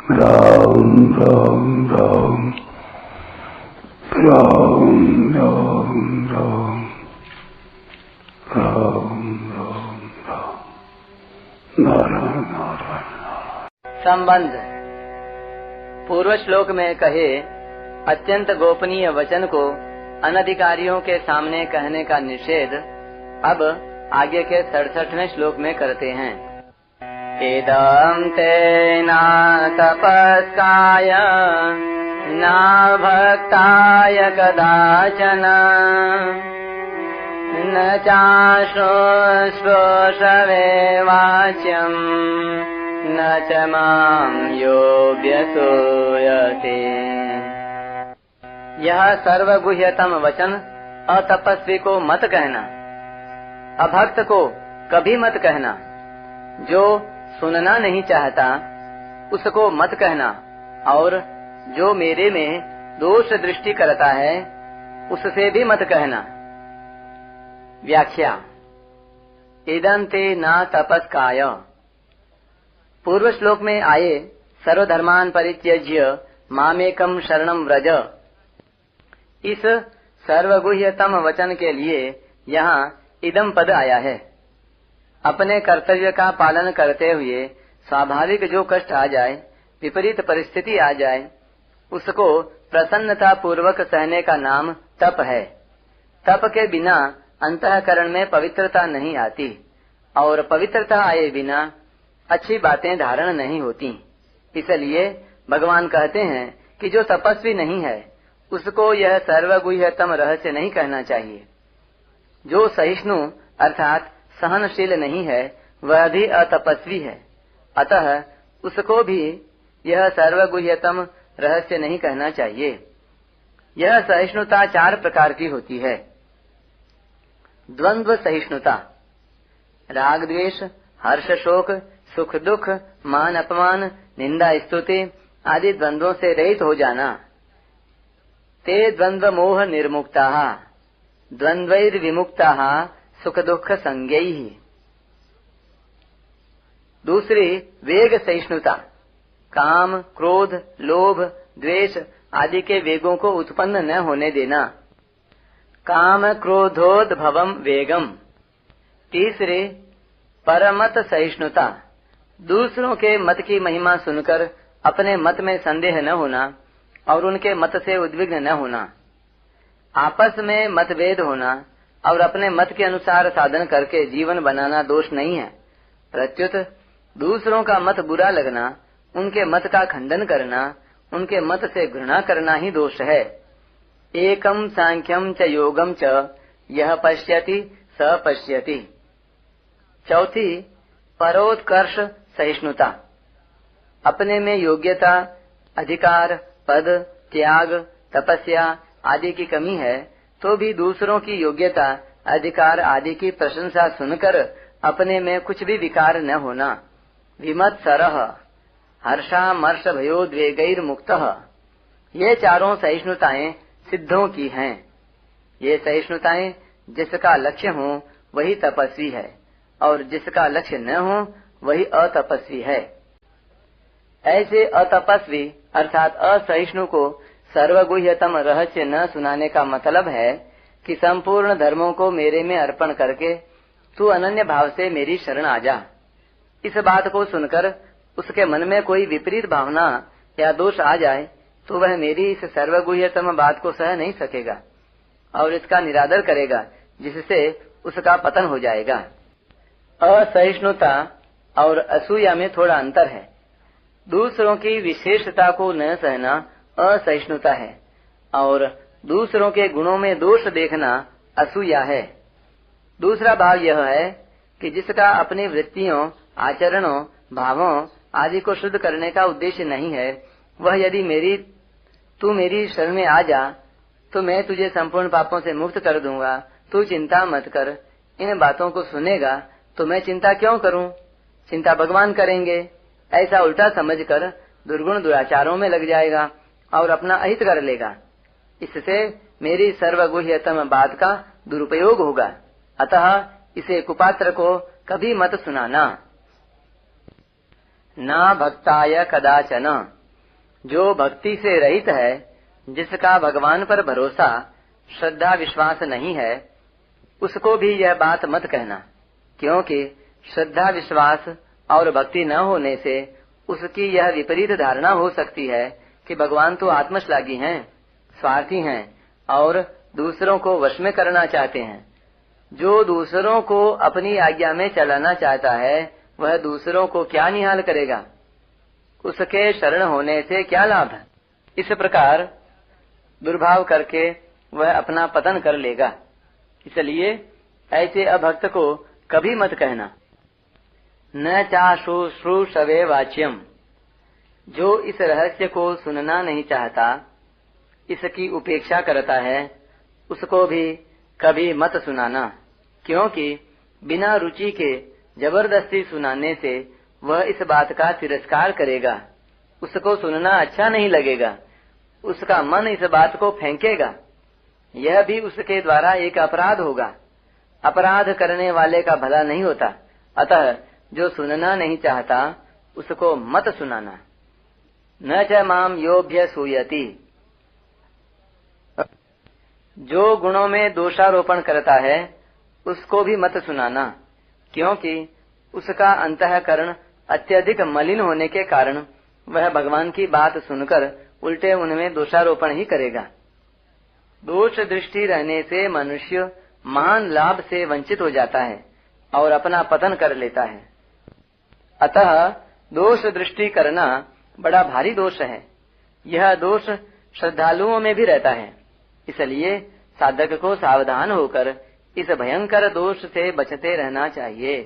राम राम राम राम राम राम राम राम राम नारायण नारायण। संबंध पूर्व श्लोक में कहे अत्यंत गोपनीय वचन को अनधिकारियों के सामने कहने का निषेध अब आगे के 67वें श्लोक में करते हैं। इदं ते न तपस्काय न भक्ताय कदाचन न चाश्रोषवे वाच्यम् न च मां योऽभ्यसूयते। यह सर्वगुह्यतम वचन अतपस्वी को मत कहना, अभक्त को कभी मत कहना, जो सुनना नहीं चाहता उसको मत कहना, और जो मेरे में दोष दृष्टि करता है उससे भी मत कहना। व्याख्या इदं ते न तपस्काय। पूर्व श्लोक में आए सर्वधर्मान परित्यज्य मामेकं शरणं व्रज, इस सर्वगुह्यतम वचन के लिए यहाँ इदम पद आया है। अपने कर्तव्य का पालन करते हुए स्वाभाविक जो कष्ट आ जाए, विपरीत परिस्थिति आ जाए, उसको प्रसन्नता पूर्वक सहने का नाम तप है। तप के बिना अंतःकरण में पवित्रता नहीं आती, और पवित्रता आए बिना अच्छी बातें धारण नहीं होती। इसलिए भगवान कहते हैं कि जो तपस्वी नहीं है उसको यह सर्वगुह्यतम रहस्य नहीं कहना चाहिए। जो सहिष्णु अर्थात सहनशील नहीं है वह भी अतपस्वी है, अतः उसको भी यह सर्वगुह्यतम रहस्य नहीं कहना चाहिए। यह सहिष्णुता 4 प्रकार की होती है। द्वंद्व सहिष्णुता, राग द्वेष, हर्ष शोक, सुख दुख, मान अपमान, निंदा स्तुति आदि द्वंद्वों से रहित हो जाना। ते द्वंद्व मोह निर्मुक्ताः द्वंद्वैर्विमुक्ताः सुख दुख संज्ञैः। दूसरी वेग सहिष्णुता, काम, क्रोध, लोभ, द्वेष आदि के वेगों को उत्पन्न न होने देना। काम क्रोधोद्भवम वेगम। तीसरी परमत सहिष्णुता, दूसरों के मत की महिमा सुनकर अपने मत में संदेह न होना और उनके मत से उद्विग्न न होना। आपस में मतभेद होना और अपने मत के अनुसार साधन करके जीवन बनाना दोष नहीं है, प्रत्युत दूसरों का मत बुरा लगना, उनके मत का खंडन करना, उनके मत से घृणा करना ही दोष है। एकम सांख्यम च योगम च यह पश्यति स पश्यति। चौथी परोत्कर्ष सहिष्णुता, अपने में योग्यता, अधिकार, पद, त्याग, तपस्या आदि की कमी है तो भी दूसरों की योग्यता, अधिकार आदि की प्रशंसा सुनकर अपने में कुछ भी विकार न होना। विमत्सरः हर्षामर्ष भयोद्वेगैर मुक्तः। ये चारों सहिष्णुताएं सिद्धों की हैं। ये सहिष्णुताएं जिसका लक्ष्य हो वही तपस्वी है, और जिसका लक्ष्य न हो वही अतपस्वी है। ऐसे अतपस्वी अर्थात असहिष्णु को सर्वगुह्यतम रहस्य न सुनाने का मतलब है कि संपूर्ण धर्मों को मेरे में अर्पण करके तू अनन्य भाव से मेरी शरण आ जा। इस बात को सुनकर उसके मन में कोई विपरीत भावना या दोष आ जाए तो वह मेरी इस सर्वगुह्यतम बात को सह नहीं सकेगा और इसका निरादर करेगा, जिससे उसका पतन हो जाएगा। असहिष्णुता और असूया में थोड़ा अंतर है। दूसरों की विशेषता को न सहना असहिष्णुता है, और दूसरों के गुणों में दोष देखना असूया है। दूसरा भाव यह है कि जिसका अपनी वृत्तियों, आचरणों, भावों आदि को शुद्ध करने का उद्देश्य नहीं है, वह यदि तू मेरी शरण में आ जा तो मैं तुझे संपूर्ण पापों से मुक्त कर दूंगा, तू चिंता मत कर, इन बातों को सुनेगा तो मैं चिंता क्यों करूं, चिंता भगवान करेंगे, ऐसा उल्टा समझकर दुर्गुण दुराचारों में लग जाएगा और अपना अहित कर लेगा। इससे मेरी सर्वगुह्यतम बात का दुरुपयोग होगा, अतः इसे कुपात्र को कभी मत सुनाना। ना भक्ताय कदाचन। जो भक्ति से रहित है, जिसका भगवान पर भरोसा, श्रद्धा, विश्वास नहीं है, उसको भी यह बात मत कहना, क्योंकि श्रद्धा, विश्वास और भक्ति न होने से उसकी यह विपरीत धारणा हो सकती है कि भगवान तो आत्मश्लाघी हैं, स्वार्थी हैं और दूसरों को वश में करना चाहते हैं। जो दूसरों को अपनी आज्ञा में चलाना चाहता है, वह दूसरों को क्या निहाल करेगा? उसके शरण होने से क्या लाभ है? इस प्रकार दुर्भाव करके वह अपना पतन कर लेगा। इसलिए ऐसे अभक्त को कभी मत कहना। न चाशुश्रूषवे वाच्यम। जो इस रहस्य को सुनना नहीं चाहता, इसकी उपेक्षा करता है, उसको भी कभी मत सुनाना, क्योंकि बिना रुचि के जबरदस्ती सुनाने से वह इस बात का तिरस्कार करेगा। उसको सुनना अच्छा नहीं लगेगा, उसका मन इस बात को फेंकेगा। यह भी उसके द्वारा एक अपराध होगा। अपराध करने वाले का भला नहीं होता। अतः जो सुनना नहीं चाहता, उसको मत सुनाना। न च माम योभ्य सूयति। जो गुणों में दोषारोपण करता है, उसको भी मत सुनाना, क्योंकि उसका अंतःकरण अत्यधिक मलिन होने के कारण वह भगवान की बात सुनकर उल्टे उनमें दोषारोपण ही करेगा। दोष दृष्टि रहने से मनुष्य महान लाभ से वंचित हो जाता है और अपना पतन कर लेता है। अतः दोष दृष्टि करना बड़ा भारी दोष है। यह दोष श्रद्धालुओं में भी रहता है। इसलिए साधक को सावधान होकर इस भयंकर दोष से बचते रहना चाहिए।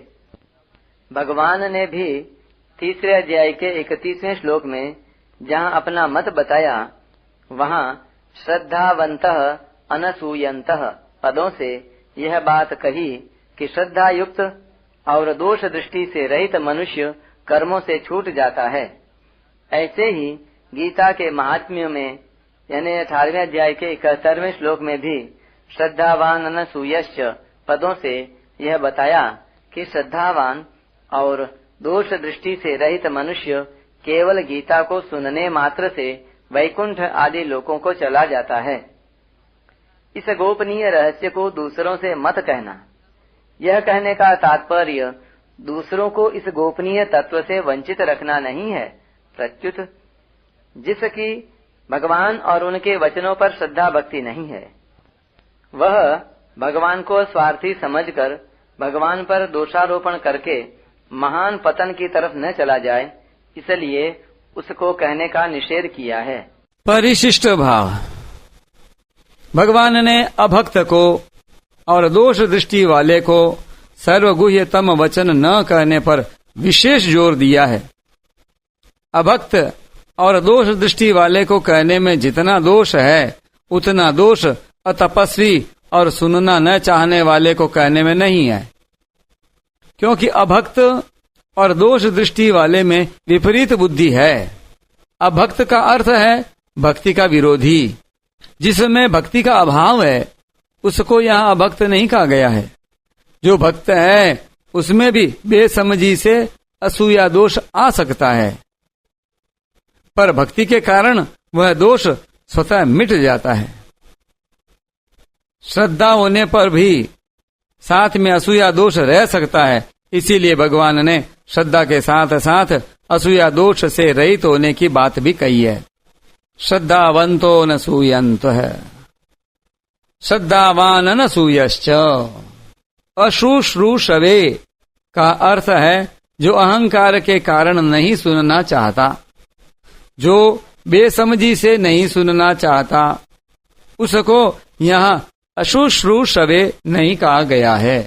भगवान ने भी 3 अध्याय के 31वें श्लोक में जहाँ अपना मत बताया, वहाँ श्रद्धावन्तः अनसूयन्तः पदों से यह बात कही कि श्रद्धा युक्त और दोष दृष्टि से रहित मनुष्य कर्मों से छूट जाता है। ऐसे ही गीता के महात्म्य में यानी 18वें अध्याय के 71वें श्लोक में भी श्रद्धावान अनसूयश्च पदों से यह बताया कि श्रद्धावान और दोष दृष्टि से रहित मनुष्य केवल गीता को सुनने मात्र से वैकुंठ आदि लोकों को चला जाता है। इस गोपनीय रहस्य को दूसरों से मत कहना। यह कहने का तात्पर्य दूसरों को इस गोपनीय तत्व से वंचित रखना नहीं है, प्रत्युत जिसकी भगवान और उनके वचनों पर श्रद्धा भक्ति नहीं है, वह भगवान को स्वार्थी समझकर भगवान पर दोषारोपण करके महान पतन की तरफ न चला जाए, इसलिए उसको कहने का निषेध किया है। परिशिष्ट भाव। भगवान ने अभक्त को और दोष दृष्टि वाले को सर्वगुह्यतम वचन न कहने पर विशेष जोर दिया है। अभक्त और दोष दृष्टि वाले को कहने में जितना दोष है, उतना दोष अतपस्वी और सुनना न चाहने वाले को कहने में नहीं है, क्योंकि अभक्त और दोष दृष्टि वाले में विपरीत बुद्धि है। अभक्त का अर्थ है भक्ति का विरोधी। जिसमें भक्ति का अभाव है, उसको यहाँ अभक्त नहीं कहा गया है। जो भक्त है, उसमें भी बेसमझी से असूया दोष आ सकता है, पर भक्ति के कारण वह दोष स्वतः मिट जाता है। श्रद्धा होने पर भी साथ में असूया दोष रह सकता है, इसीलिए भगवान ने श्रद्धा के साथ साथ असूया दोष से रहित होने की बात भी कही है। श्रद्धावंतो न सूयंत है, श्रद्धावान न सूयश्च। अशुश्रूषवे का अर्थ है जो अहंकार के कारण नहीं सुनना चाहता, जो बेसमझी से नहीं सुनना चाहता, उसको यहाँ अशुश्रूषवे नहीं कहा गया है।